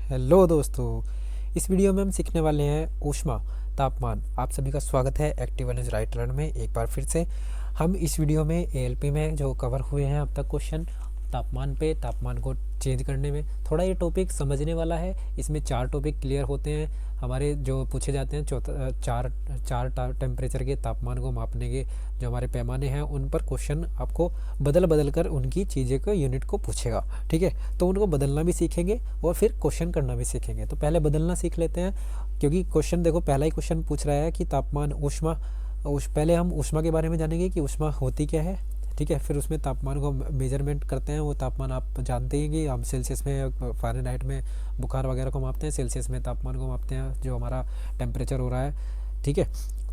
Hello दोस्तों, इस video में हम सीखने वाले हैं ऊष्मा तापमान। आप सभी का स्वागत है एक्टिव न्यूज राइट लर्न में। एक बार फिर से हम इस वीडियो में एएलपी में जो कवर हुए हैं अब तक क्वेश्चन तापमान को चेंज करने में थोड़ा ये टॉपिक समझने वाला है। इसमें 4 टॉपिक क्लियर होते हैं हमारे जो पूछे जाते हैं। चार टेम्परेचर के तापमान को मापने के जो हमारे पैमाने हैं उन पर क्वेश्चन आपको बदल बदल कर उनकी चीज़ें को यूनिट को पूछेगा। ठीक है, तो उनको बदलना भी सीखेंगे और फिर क्वेश्चन करना भी सीखेंगे। तो पहले बदलना सीख लेते हैं, क्योंकि क्वेश्चन देखो पहला ही क्वेश्चन पूछ रहा है कि तापमान ऊष्मा पहले हम ऊष्मा के बारे में जानेंगे कि ऊष्मा होती क्या है। ठीक है, फिर उसमें तापमान को मेजरमेंट करते हैं। वो तापमान आप जानते हैं कि हम सेल्सियस में, फ़ारेनहाइट में बुखार वगैरह को मापते हैं, सेल्सियस में तापमान को मापते हैं जो हमारा टेम्परेचर हो रहा है। ठीक है,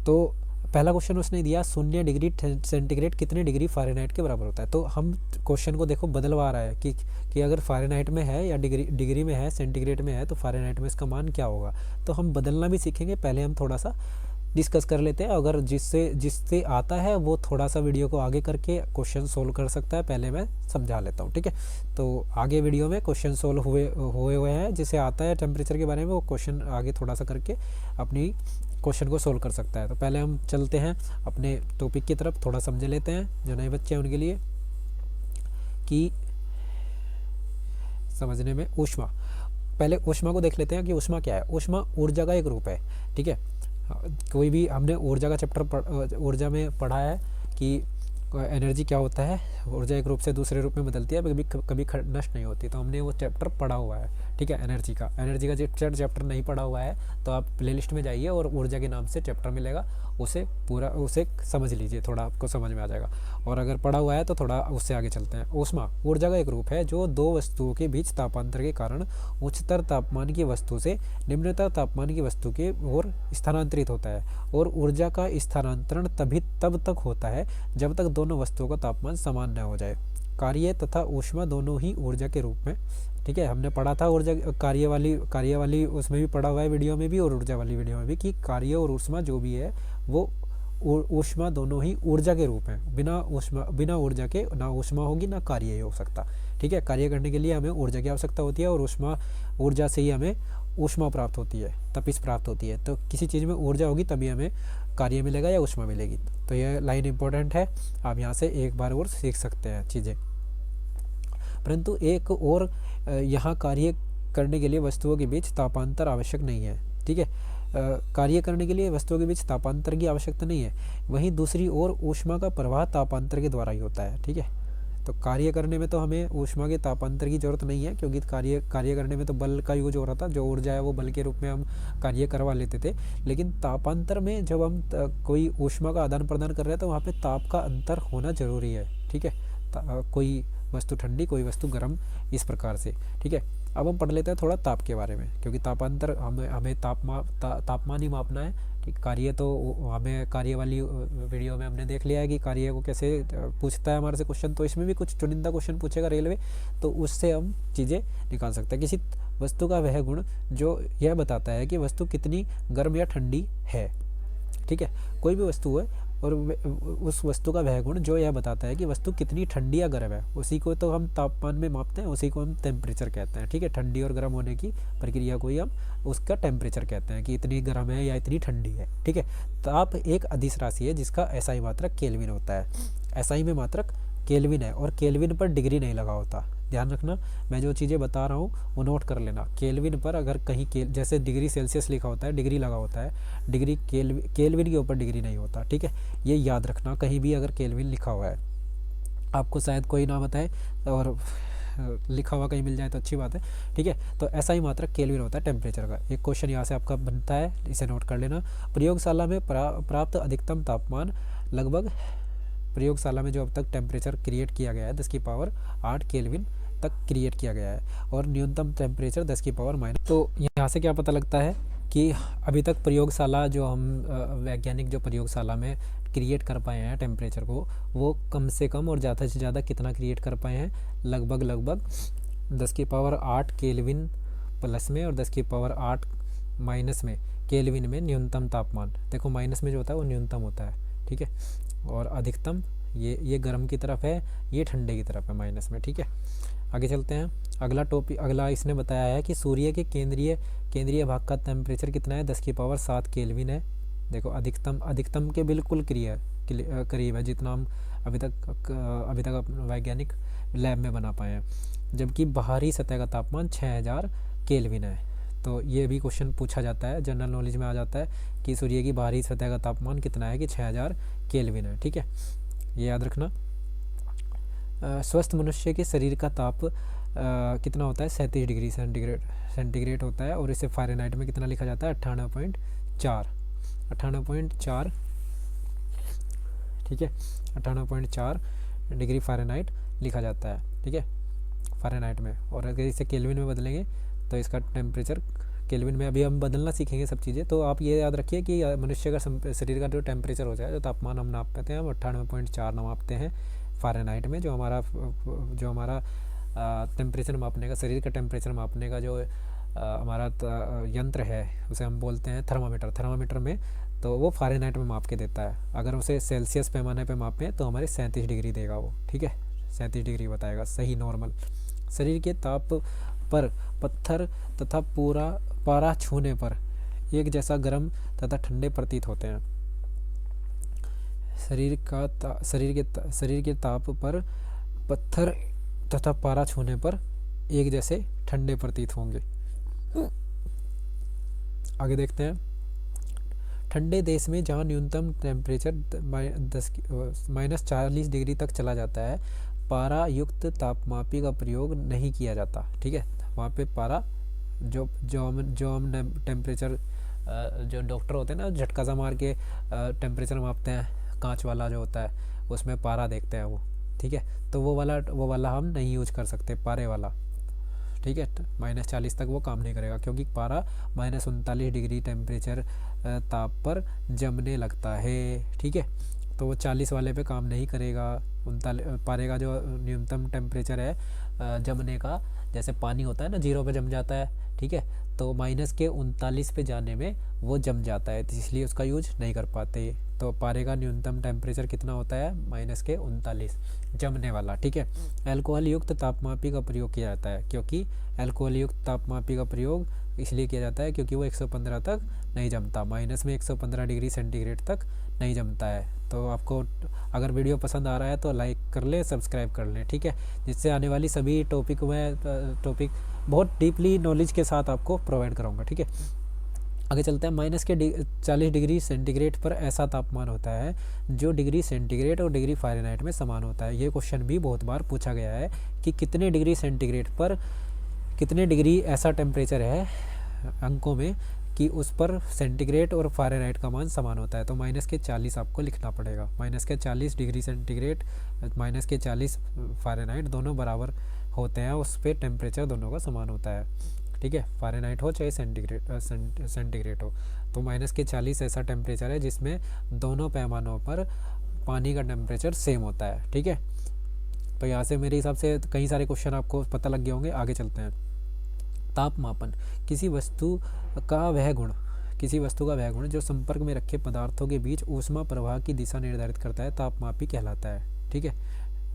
तो पहला क्वेश्चन उसने दिया 0 डिग्री सेंटीग्रेड कितने डिग्री फ़ारेनहाइट के बराबर होता है। तो हम क्वेश्चन को देखो बदलवा रहा है कि अगर फ़ारेनहाइट में है या डिग्री में है, सेंटीग्रेड में है, तो फ़ारेनहाइट में इसका मान क्या होगा। तो हम बदलना भी सीखेंगे। पहले हम थोड़ा सा डिस्कस कर लेते हैं। अगर जिससे आता है वो थोड़ा सा वीडियो को आगे करके क्वेश्चन सोल्व कर सकता है। पहले मैं समझा लेता हूँ। ठीक है, तो आगे वीडियो में क्वेश्चन सोल्व हुए हैं। जिसे आता है टेम्परेचर के बारे में वो क्वेश्चन आगे थोड़ा सा करके अपनी क्वेश्चन को सोल्व कर सकता है। तो पहले हम चलते हैं अपने टॉपिक की तरफ, थोड़ा समझ लेते हैं जो नए बच्चे हैं उनके लिए कि समझने में ऊष्मा। पहले ऊष्मा को देख लेते हैं कि ऊष्मा क्या है। ऊष्मा ऊर्जा का एक रूप है। ठीक है, कोई भी हमने ऊर्जा का चैप्टर ऊर्जा में पढ़ा है कि एनर्जी क्या होता है। ऊर्जा एक रूप से दूसरे रूप में बदलती है, कभी नष्ट नहीं होती। तो हमने वो चैप्टर पढ़ा हुआ है। ठीक है, एनर्जी का चैप्टर नहीं पढ़ा हुआ है तो आप प्लेलिस्ट में जाइए और ऊर्जा के नाम से चैप्टर मिलेगा, उसे समझ लीजिए, थोड़ा आपको समझ में आ जाएगा। और अगर पढ़ा हुआ है तो थोड़ा उससे आगे चलते हैं। ऊष्मा ऊर्जा का एक रूप है जो दो वस्तुओं के बीच तापांतर के कारण उच्चतर तापमान की वस्तु से निम्नतर तापमान की वस्तु की ओर स्थानांतरित होता है। और ऊर्जा का स्थानांतरण तब तक होता है जब तक दोनों वस्तुओं का तापमान समान न हो जाए। कार्य तथा ऊष्मा दोनों ही ऊर्जा के रूप में, ठीक है, हमने पढ़ा था ऊर्जा कार्य वाली उसमें भी पढ़ा हुआ है वीडियो में भी और ऊर्जा वाली वीडियो में भी, कि कार्य और ऊष्मा जो भी है वो ऊष्मा दोनों ही ऊर्जा के रूप हैं। बिना ऊर्जा के ना ऊष्मा होगी ना कार्य ही हो सकता। ठीक है, कार्य करने के लिए हमें ऊर्जा की आवश्यकता होती है और ऊर्जा से ही हमें ऊष्मा प्राप्त होती है, तपिश प्राप्त होती है। तो किसी चीज़ में ऊर्जा होगी तभी हमें कार्य मिलेगा या ऊष्मा मिलेगी। तो यह लाइन इंपॉर्टेंट है, आप यहाँ से एक बार और सीख सकते हैं चीज़ें। परंतु एक और यहाँ कार्य करने के लिए वस्तुओं के बीच तापांतर आवश्यक नहीं है। ठीक है, कार्य करने के लिए वस्तुओं के बीच तापांतर की आवश्यकता नहीं है। वहीं दूसरी ओर ऊष्मा का प्रवाह तापांतर के द्वारा ही होता है। ठीक है, तो कार्य करने में तो हमें ऊष्मा के तापांतर की जरूरत नहीं है, क्योंकि कार्य करने में तो बल का यूज हो रहा था। जो ऊर्जा है वो बल के रूप में हम कार्य करवा लेते थे। लेकिन तापांतर में जब हम कोई ऊष्मा का आदान प्रदान कर रहे हैं तो वहाँ पे ताप का अंतर होना जरूरी है। ठीक है, कोई वस्तु ठंडी कोई वस्तु गर्म, इस प्रकार से। ठीक है, अब हम पढ़ लेते हैं थोड़ा ताप के बारे में, क्योंकि तापांतर हमें तापमान ही मापना है। ठीक, कार्य तो हमें कार्य वाली वीडियो में हमने देख लिया है कि कार्य को कैसे पूछता है हमारे से क्वेश्चन। तो इसमें भी कुछ चुनिंदा क्वेश्चन पूछेगा रेलवे, तो उससे हम चीज़ें निकाल सकते हैं। किसी वस्तु का वह गुण जो यह बताता है कि वस्तु कितनी गर्म या ठंडी है। ठीक है, कोई भी वस्तु है और उस वस्तु का वह गुण जो यह बताता है कि वस्तु कितनी ठंडी या गर्म है, उसी को तो हम तापमान में मापते हैं, उसी को हम टेम्परेचर कहते हैं। ठीक है, ठंडी और गर्म होने की प्रक्रिया को ही हम उसका टेम्परेचर कहते हैं कि इतनी गर्म है या इतनी ठंडी है। ठीक है, ताप एक अदिश राशि है जिसका एसआई मात्रक केल्विन होता है। एसआई में मात्रक केल्विन है और केल्विन पर डिग्री नहीं लगा होता। ध्यान रखना, मैं जो चीज़ें बता रहा हूँ वो नोट कर लेना। केल्विन पर अगर कहीं जैसे डिग्री सेल्सियस लिखा होता है डिग्री लगा होता है, डिग्री केल्विन के ऊपर डिग्री नहीं होता। ठीक है, ये याद रखना कहीं भी अगर केल्विन लिखा हुआ है। आपको शायद कोई ना बताए और लिखा हुआ कहीं मिल जाए तो अच्छी बात है। ठीक है, तो ऐसा ही मात्रक केल्विन होता है टेम्परेचर का। एक क्वेश्चन यहाँ से आपका बनता है, इसे नोट कर लेना। प्रयोगशाला में प्राप्त अधिकतम तापमान लगभग, प्रयोगशाला में जो अब तक टेम्परेचर क्रिएट किया गया है 10⁸ केल्विन तक क्रिएट किया गया है, और न्यूनतम टेम्परेचर 10⁻⁻। तो यहाँ से क्या पता लगता है कि अभी तक प्रयोगशाला जो हम वैज्ञानिक जो प्रयोगशाला में क्रिएट कर पाए हैं टेम्परेचर को, वो कम से कम और ज़्यादा से ज़्यादा कितना क्रिएट कर पाए हैं, लगभग 10⁸ केल्विन प्लस में और 10⁸ माइनस में केल्विन में न्यूनतम तापमान। देखो माइनस में जो होता है वो न्यूनतम होता है। ठीक है, और अधिकतम ये गर्म की तरफ है, ये ठंडे की तरफ है माइनस में। ठीक है, आगे चलते हैं। अगला इसने बताया है कि सूर्य के केंद्रीय भाग का टेम्परेचर कितना है, 10⁷ केल्विन है। देखो अधिकतम के बिल्कुल करीब है, जितना हम अभी तक वैज्ञानिक लैब में बना पाए हैं, जबकि बाहरी सतह का तापमान 6000 केल्विन है। तो ये भी क्वेश्चन पूछा जाता है, जनरल नॉलेज में आ जाता है कि सूर्य की बाहरी सतह का तापमान कितना है, कि 6000 केल्विन है। ठीक है, ये याद रखना। स्वस्थ मनुष्य के शरीर का ताप कितना होता है, 37 डिग्री सेंटीग्रेड होता है, और इसे फ़ारेनहाइट में कितना लिखा जाता है, 98.4। ठीक है, 98.4 डिग्री फ़ारेनहाइट लिखा जाता है। ठीक है, फ़ारेनहाइट में। और अगर इसे केल्विन में बदलेंगे तो इसका टेम्परेचर केल्विन में, अभी हम बदलना सीखेंगे सब चीज़ें। तो आप ये याद रखिए कि मनुष्य का शरीर का जो टेम्परेचर होता है, जो तापमान हम नापते हैं, हम 98.4 नापते हैं फ़ारेनहाइट में। जो हमारा टेम्परेचर मापने का, शरीर का टेम्परेचर मापने का जो हमारा यंत्र है, उसे हम बोलते हैं थर्मामीटर में, तो वो फ़ारेनहाइट में माप के देता है। अगर उसे सेल्सियस पैमाने पे मापें तो हमारे 37 डिग्री देगा वो। ठीक है, 37 डिग्री बताएगा सही नॉर्मल। शरीर के ताप पर पत्थर तथा पारा छूने पर एक जैसा गर्म तथा ठंडे प्रतीत होते हैं। शरीर के ताप पर पत्थर तथा पारा छूने पर एक जैसे ठंडे प्रतीत होंगे। आगे देखते हैं। ठंडे देश में जहाँ न्यूनतम टेम्परेचर -40 डिग्री तक चला जाता है, पारा युक्त तापमापी का प्रयोग नहीं किया जाता। ठीक है, वहाँ पे पारा जो हम टेम्परेचर, जो डॉक्टर होते हैं ना, झटका सा मार के टेम्परेचर मापते हैं, कांच वाला जो होता है, उसमें पारा देखते हैं वो। ठीक है, तो वो वाला हम नहीं यूज कर सकते, पारे वाला। ठीक है, -40 तक वो काम नहीं करेगा, क्योंकि पारा -39 डिग्री टेम्परेचर ताप पर जमने लगता है। ठीक है, तो वो 40 वाले पे काम नहीं करेगा। पारे का जो न्यूनतम टेम्परेचर है जमने का, जैसे पानी होता है ना, 0 पे जम जाता है। ठीक है, तो -39 पे जाने में वो जम जाता है, तो इसलिए उसका यूज नहीं कर पाते। तो पारे का न्यूनतम टेम्परेचर कितना होता है, -39 जमने वाला। ठीक है, अल्कोहल युक्त तापमापी का प्रयोग किया जाता है, क्योंकि अल्कोहल युक्त तापमापी का प्रयोग इसलिए किया जाता है क्योंकि वो 115 तक नहीं जमता, माइनस में 115 डिग्री सेंटीग्रेड तक नहीं जमता है। तो आपको अगर वीडियो पसंद आ रहा है तो लाइक कर ले, सब्सक्राइब कर लें। ठीक है, जिससे आने वाली सभी टॉपिक बहुत डीपली नॉलेज के साथ आपको प्रोवाइड कराऊंगा। ठीक है, आगे चलते हैं। -40 डिग्री सेंटीग्रेड पर ऐसा तापमान होता है जो डिग्री सेंटीग्रेड और डिग्री फ़ारेनहाइट में समान होता है। ये क्वेश्चन भी बहुत बार पूछा गया है कि कितने डिग्री सेंटीग्रेड पर कितने डिग्री ऐसा टेम्परेचर है अंकों में कि उस पर सेंटीग्रेड और फ़ारेनहाइट का मान समान होता है। तो -40 आपको लिखना पड़ेगा। -40 डिग्री सेंटीग्रेड -40 फ़ारेनहाइट दोनों बराबर होते हैं, उस पर टेम्परेचर दोनों का समान होता है। ठीक है, फ़ारेनहाइट हो चाहे सेंटीग्रेड हो। तो -40 ऐसा टेम्परेचर है जिसमें दोनों पैमानों पर पानी का टेम्परेचर सेम होता है। ठीक है, तो यहाँ से मेरे हिसाब से कई सारे क्वेश्चन आपको पता लग गए होंगे। आगे चलते हैं। तापमापन किसी वस्तु का वह गुण जो संपर्क में रखे पदार्थों के बीच ऊष्मा प्रवाह की दिशा निर्धारित करता है, तापमापी कहलाता है। ठीक है,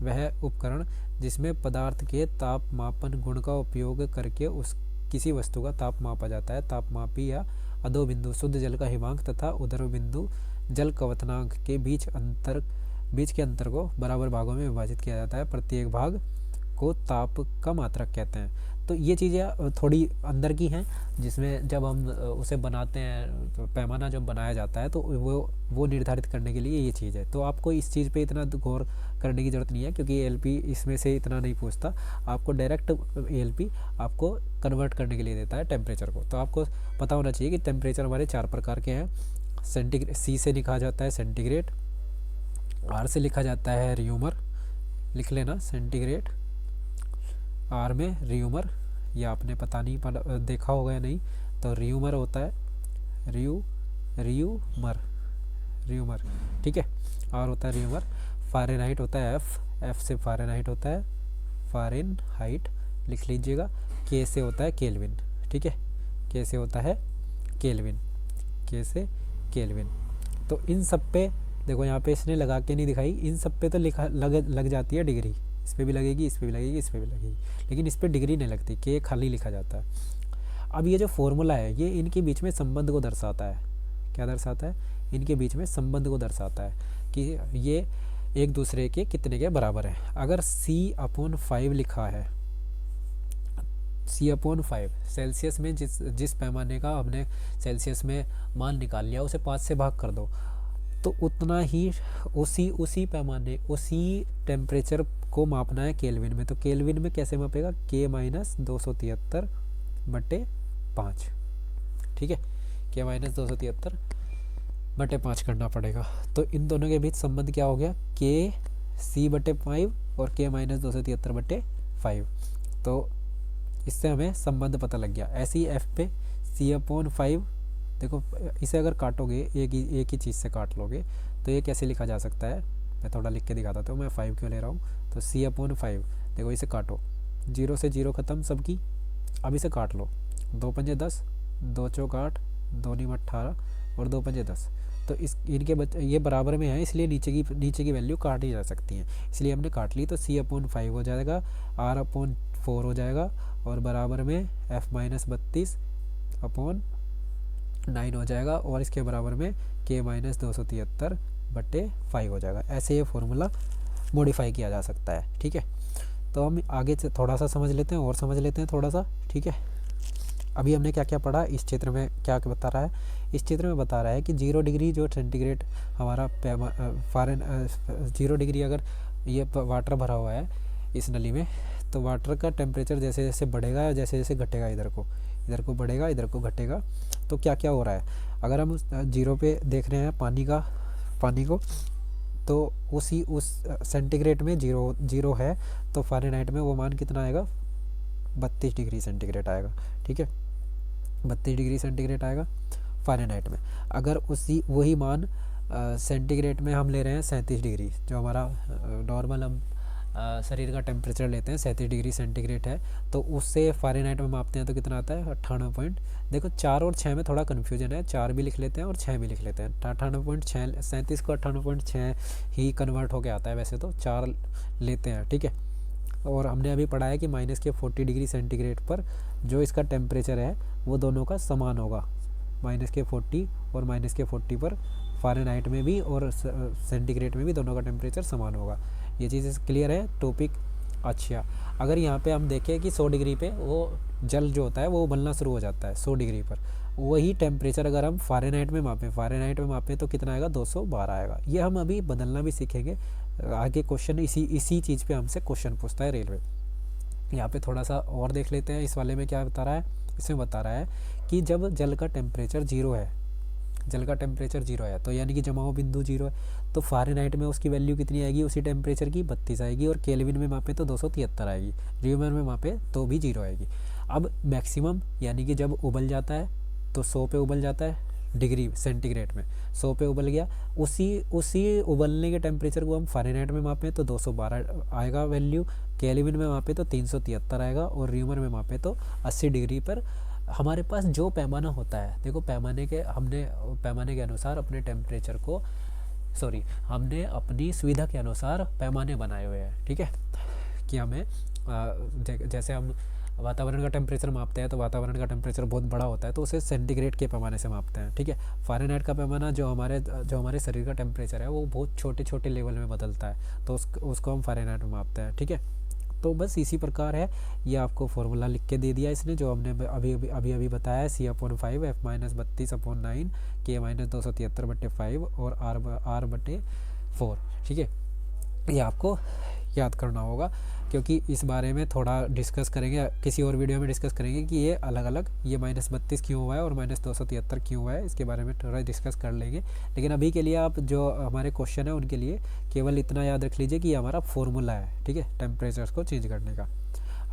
वह उपकरण जिसमें पदार्थ के तापमापन गुण का उपयोग करके किसी वस्तु का ताप मापा जाता है। तापमापी या अधोबिंदु शुद्ध जल का हिमांक तथा उदरबिंदु जल क्वथनांक के बीच के अंतर को बराबर भागों में विभाजित किया जाता है। प्रत्येक भाग को ताप का मात्रक कहते हैं। तो ये चीज़ें थोड़ी अंदर की हैं, जिसमें जब हम उसे बनाते हैं, तो पैमाना जब बनाया जाता है तो वो निर्धारित करने के लिए ये चीज़ है। तो आपको इस चीज़ पे इतना गौर करने की ज़रूरत नहीं है, क्योंकि एएलपी इसमें से इतना नहीं पूछता। आपको डायरेक्ट एएलपी आपको कन्वर्ट करने के लिए देता है टेम्परेचर को। तो आपको पता होना चाहिए कि टेम्परेचर हमारे 4 प्रकार के हैं। सी से लिखा जाता है सेंटीग्रेड, आर से लिखा जाता है र्यूमर, लिख लेना सेंटीग्रेड, आर में र्यूमर, या आपने पता नहीं देखा होगा या नहीं, तो र्यूमर होता है र्यूमर। ठीक है, आर होता है र्यूमर। फ़ारेनहाइट होता है एफ से फ़ारेनहाइट होता है फ़ारेनहाइट, लिख लीजिएगा। के से होता है केल्विन। ठीक है, के से होता है केल्विन, के से केल्विन। तो इन सब पे देखो, यहाँ पे इसने लगा के नहीं दिखाई, इन सब पे तो लग जाती है डिग्री। इस पर भी लगेगी, इस पर भी लगेगी, इस पर भी लगेगी, लेकिन इस पर डिग्री नहीं लगती, के खाली लिखा जाता है। अब ये जो फॉर्मूला है ये इनके बीच में संबंध को दर्शाता है। क्या दर्शाता है? इनके बीच में संबंध को दर्शाता है कि ये एक दूसरे के कितने के बराबर है। अगर C/5 लिखा है, C/5 सेल्सियस में जिस पैमाने का हमने सेल्सियस में मान निकाल लिया उसे 5 से भाग कर दो, तो उतना ही उसी पैमाने उसी टेम्परेचर को मापना है केल्विन में। तो केल्विन में कैसे मापेगा? K-273/5, ठीक है, K-273/5 करना पड़ेगा। तो इन दोनों के बीच संबंध क्या हो गया? K/C/5 और K-273/5। तो इससे हमें संबंध पता लग गया। ऐसे ही F पे C/5, देखो इसे अगर काटोगे एक ही चीज़ से काट लोगे तो ये कैसे लिखा जा सकता है? मैं थोड़ा लिख के दिखाता हूँ, मैं 5 क्यों ले रहा हूँ। तो C/5, देखो इसे काटो, 0 से 0 ख़त्म सबकी। अब इसे काट लो, 2 पंजे 10, 2 चौक 8, 2 नीम 18 और 2 पंजे 10। तो ये बराबर में है, इसलिए नीचे की वैल्यू काटी जा सकती है, इसलिए हमने काट ली। तो C/5 हो जाएगा, R/4 हो जाएगा और बराबर में F-32/9 हो जाएगा और इसके बराबर में K-273/5 हो जाएगा। ऐसे ये फॉर्मूला मॉडिफाई किया जा सकता है, ठीक है। तो हम आगे से थोड़ा सा समझ लेते हैं और समझ लेते हैं थोड़ा सा, ठीक है। अभी हमने क्या क्या पढ़ा, इस चित्र में क्या बता रहा है? इस चित्र में बता रहा है कि 0 डिग्री जो सेंटीग्रेड हमारा 0 डिग्री अगर ये वाटर भरा हुआ है इस नली में, तो वाटर का टेम्परेचर जैसे जैसे बढ़ेगा या जैसे जैसे घटेगा, इधर को बढ़ेगा, इधर को घटेगा, तो क्या क्या हो रहा है? अगर हम 0 पे देख रहे हैं पानी को, तो उस सेंटीग्रेड में 0 है, तो फ़ारेनहाइट में वो मान कितना आएगा? 32 डिग्री सेंटीग्रेड आएगा, ठीक है, 32 डिग्री सेंटीग्रेड आएगा फ़ारेनहाइट में। अगर वही मान सेंटीग्रेड में हम ले रहे हैं 37 डिग्री, जो हमारा नॉर्मल हम शरीर का टेम्परेचर लेते हैं 37 डिग्री सेंटीग्रेड है, तो उससे फ़ारेनहाइट में मापते हैं तो कितना आता है? 98 देखो 4 और 6 में थोड़ा कन्फ्यूजन है, 4 भी लिख लेते हैं और 6 भी लिख लेते हैं। 98.6 37 को 98.6 ही कन्वर्ट होके आता है, वैसे तो 4 लेते हैं, ठीक है। और हमने अभी पढ़ा है कि -40 डिग्री सेंटीग्रेड पर जो इसका टेम्परेचर है वो दोनों का समान होगा, -40 और -40 पर फ़ारेनहाइट में भी और सेंटीग्रेड में भी दोनों का टेम्परेचर समान होगा। ये चीज़ क्लियर है टॉपिक? अच्छा, अगर यहाँ पे हम देखें कि 100 डिग्री पे वो जल जो होता है वो उबलना शुरू हो जाता है 100 डिग्री पर, वही टेम्परेचर अगर हम फ़ारेनहाइट में मापें तो कितना आएगा? 212 आएगा। ये हम अभी बदलना भी सीखेंगे आगे। क्वेश्चन इसी चीज़ पे हमसे क्वेश्चन पूछता है रेलवे। यहाँ पे थोड़ा सा और देख लेते हैं, इस वाले में क्या बता रहा है? इसमें बता रहा है कि जब जल का टेम्परेचर 0 है, तो यानी कि जमाव बिंदु 0 है, तो फ़ारेनहाइट में उसकी वैल्यू कितनी आएगी? उसी टेम्परेचर की 32 आएगी, और केल्विन में मापे तो 273 आएगी, रीमर में मापे तो भी 0 आएगी। अब मैक्सिमम यानी कि जब उबल जाता है तो 100 पे उबल जाता है डिग्री सेंटीग्रेड में, 100 पे उबल गया, उसी उबलने के टेम्परेचर को हम फ़ारेनहाइट में मापें तो 212 आएगा वैल्यू, केल्विन में मापे तो 373 आएगा, और रीमर में मापे तो 80 डिग्री पर हमारे पास जो पैमाना होता है, देखो पैमाने के अनुसार अपने टेम्परेचर को हमने अपनी सुविधा के अनुसार पैमाने बनाए हुए हैं, ठीक है, कि हमें जैसे हम वातावरण का टेम्परेचर मापते हैं तो वातावरण का टेम्परेचर बहुत बड़ा होता है तो उसे सेंटीग्रेड के पैमाने से मापते हैं, ठीक है। फ़ारेनहाइट का पैमाना जो हमारे शरीर का टेम्परेचर है वो बहुत छोटे छोटे लेवल में बदलता है, तो उसको हम फ़ारेनहाइट में मापते हैं, ठीक है। तो बस इसी प्रकार है, ये आपको फॉर्मूला लिख के दे दिया इसने जो हमने अभी बताया, C/5 F-32/9 K-273/5 और R/4, ठीक है। ये आपको याद करना होगा, क्योंकि इस बारे में थोड़ा डिस्कस करेंगे, किसी और वीडियो में डिस्कस करेंगे कि ये अलग अलग ये -32 क्यों हुआ है और -273 क्यों हुआ है, इसके बारे में थोड़ा डिस्कस कर लेंगे। लेकिन अभी के लिए आप जो हमारे क्वेश्चन है उनके लिए केवल इतना याद रख लीजिए कि ये हमारा फॉर्मूला है, ठीक है, टेम्परेचर्स को चेंज करने का।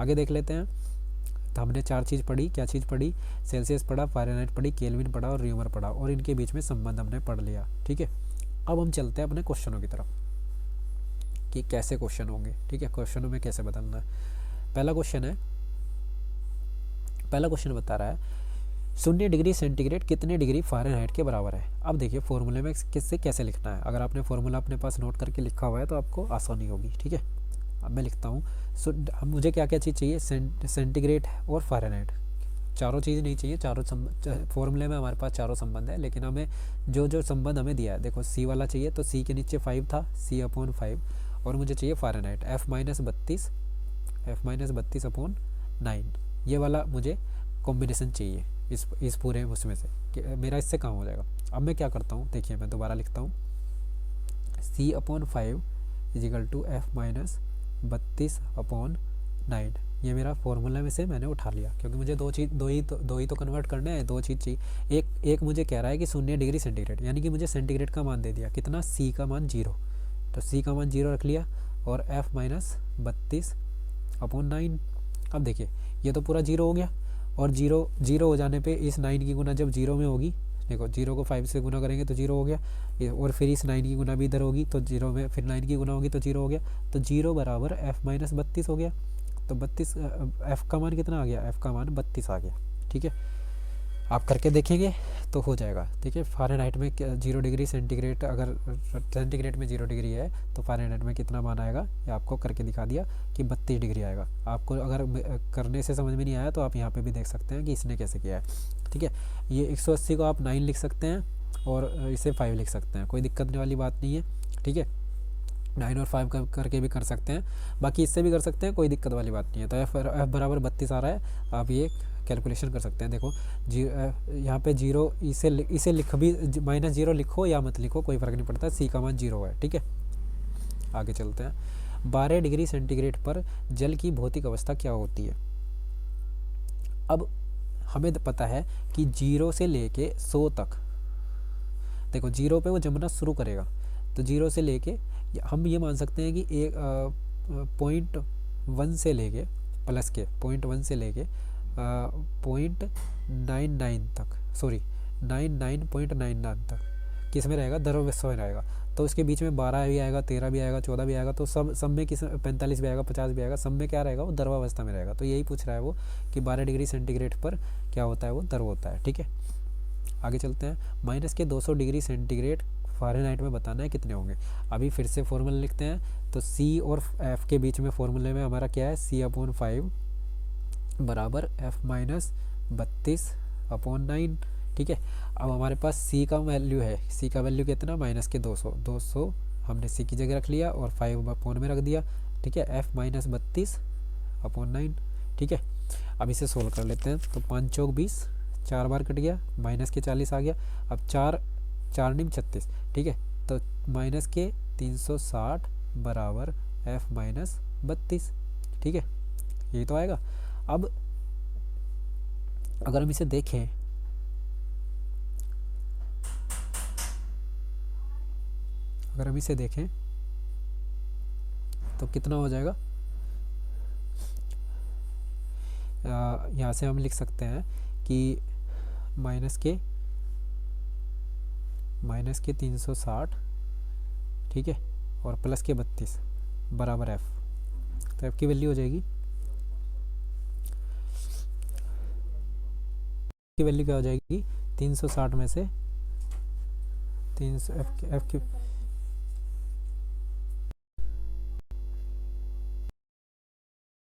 आगे देख लेते हैं। तो हमने 4 चीज़ पढ़ी। क्या चीज़ पढ़ी? सेल्सियस पढ़ा, फ़ारेनहाइट पढ़ी, केल्विन पढ़ा और रीमर पढ़ा, और इनके बीच में संबंध हमने पढ़ लिया, ठीक है। अब हम चलते हैं अपने क्वेश्चनों की तरफ कि कैसे क्वेश्चन होंगे, ठीक है, क्वेश्चनों में कैसे बदलना है। पहला क्वेश्चन बता रहा है 0 डिग्री सेंटीग्रेड कितने डिग्री फ़ारेनहाइट के बराबर है। अब देखिए फॉर्मूले में किससे कैसे लिखना है। अगर आपने फॉर्मूला अपने पास नोट करके लिखा हुआ है तो आपको आसानी होगी, ठीक है। अब मैं लिखता हूँ। सो मुझे क्या क्या चीज़ चाहिए, सेंटीग्रेड और फ़ारेनहाइट, चारों चीज़ नहीं चाहिए, चारों फॉर्मूले में हमारे पास चारों संबंध है, लेकिन हमें जो जो संबंध हमें दिया है, देखो सी वाला चाहिए तो सी के नीचे 5 था, C/5, और मुझे चाहिए फ़ारेनहाइट F-32/9, ये वाला मुझे कॉम्बिनेशन चाहिए इस पूरे उसमें से कि मेरा इससे काम हो जाएगा। अब मैं क्या करता हूँ, देखिए मैं दोबारा लिखता हूँ, C/5 = F-32/9, ये मेरा फॉर्मूला में से मैंने उठा लिया, क्योंकि मुझे दो ही तो कन्वर्ट करने हैं, दो चीज़ चाहिए। एक मुझे कह रहा है कि 0 डिग्री सेंटीग्रेड, यानी कि मुझे सेंटीग्रेड का मान दे दिया, कितना, C का मान 0, तो C का मान 0 रख लिया, और F-32/9। अब देखिए ये तो पूरा 0 हो गया, और 0 हो जाने पे इस 9 की गुना जब 0 में होगी, देखो 0 को 5 से गुना करेंगे तो 0 हो गया, और फिर इस 9 की गुना भी इधर होगी तो 0 में फिर 9 की गुना होगी तो 0 हो गया, तो 0 बराबर F-32 हो गया। तो 32, F का मान कितना आ गया, F का मान 32 आ गया। ठीक है, आप करके देखेंगे तो हो जाएगा। ठीक है, फ़ारेनहाइट में 0 डिग्री सेंटीग्रेड, अगर सेंटीग्रेड में 0 डिग्री है तो फ़ारेनहाइट में कितना मान आएगा, ये आपको करके दिखा दिया कि 32 डिग्री आएगा। आपको अगर करने से समझ में नहीं आया तो आप यहाँ पे भी देख सकते हैं कि इसने कैसे किया है। ठीक है, ये 180 को आप 9 लिख सकते हैं और इसे 5 लिख सकते हैं, कोई दिक्कत वाली बात नहीं है। ठीक है, 9 और 5 करके भी कर सकते हैं, बाकी इससे भी कर सकते हैं, कोई दिक्कत वाली बात नहीं है। तो F बराबर 32 आ रहा है, आप ये कैलकुलेशन कर सकते हैं। देखो यहाँ पे 0, इसे लिख भी, -0 लिखो या मत लिखो कोई फ़र्क नहीं पड़ता, C का मान 0 है। ठीक है, आगे चलते हैं। 12 डिग्री सेंटीग्रेड पर जल की भौतिक अवस्था क्या होती है। अब हमें पता है कि 0 से लेके 100 तक, देखो 0 पे वो जमना शुरू करेगा, तो 0 से लेके हम ये मान सकते हैं कि एक 0.1 से लेके प्लस के 0.1 से लेके 0.99 तक, सॉरी 99.99 तक किस में रहेगा, द्रव्यवस्था में रहेगा। तो उसके बीच में 12 भी आएगा, 13 भी आएगा, 14 भी आएगा, तो सब में किस 45 भी आएगा, 50 भी आएगा, सब में क्या रहेगा, वो द्रवावस्था में रहेगा। तो यही पूछ रहा है वो कि 12 डिग्री सेंटीग्रेड पर क्या होता है, वो द्रव होता है। ठीक है, आगे चलते हैं। -200 डिग्री सेंटीग्रेड फ़ारेनहाइट में बताना है कितने होंगे। अभी फिर से फॉर्मूला लिखते हैं, तो C और F के बीच में फॉर्मूले में हमारा क्या है, C/5 बराबर F-32/9। ठीक है, अब हमारे पास C का वैल्यू है, C का वैल्यू कितना, -200 हमने C की जगह रख लिया और 5 में रख दिया। ठीक है, F-32/9। ठीक है, अब इसे सोल्व कर लेते हैं, तो 5 चौक 20, 4 बार कट गया, -40 आ गया। अब 4 9 36। ठीक है, तो -360 बराबर F-32। ठीक है, यही तो आएगा। अब अगर हम इसे देखें, तो कितना हो जाएगा, यहाँ से हम लिख सकते हैं कि माइनस के 360, ठीक है, और प्लस के 32 बराबर F। तो F की वैल्यू हो जाएगी, क्या हो जाएगी, 360 में से 300 F की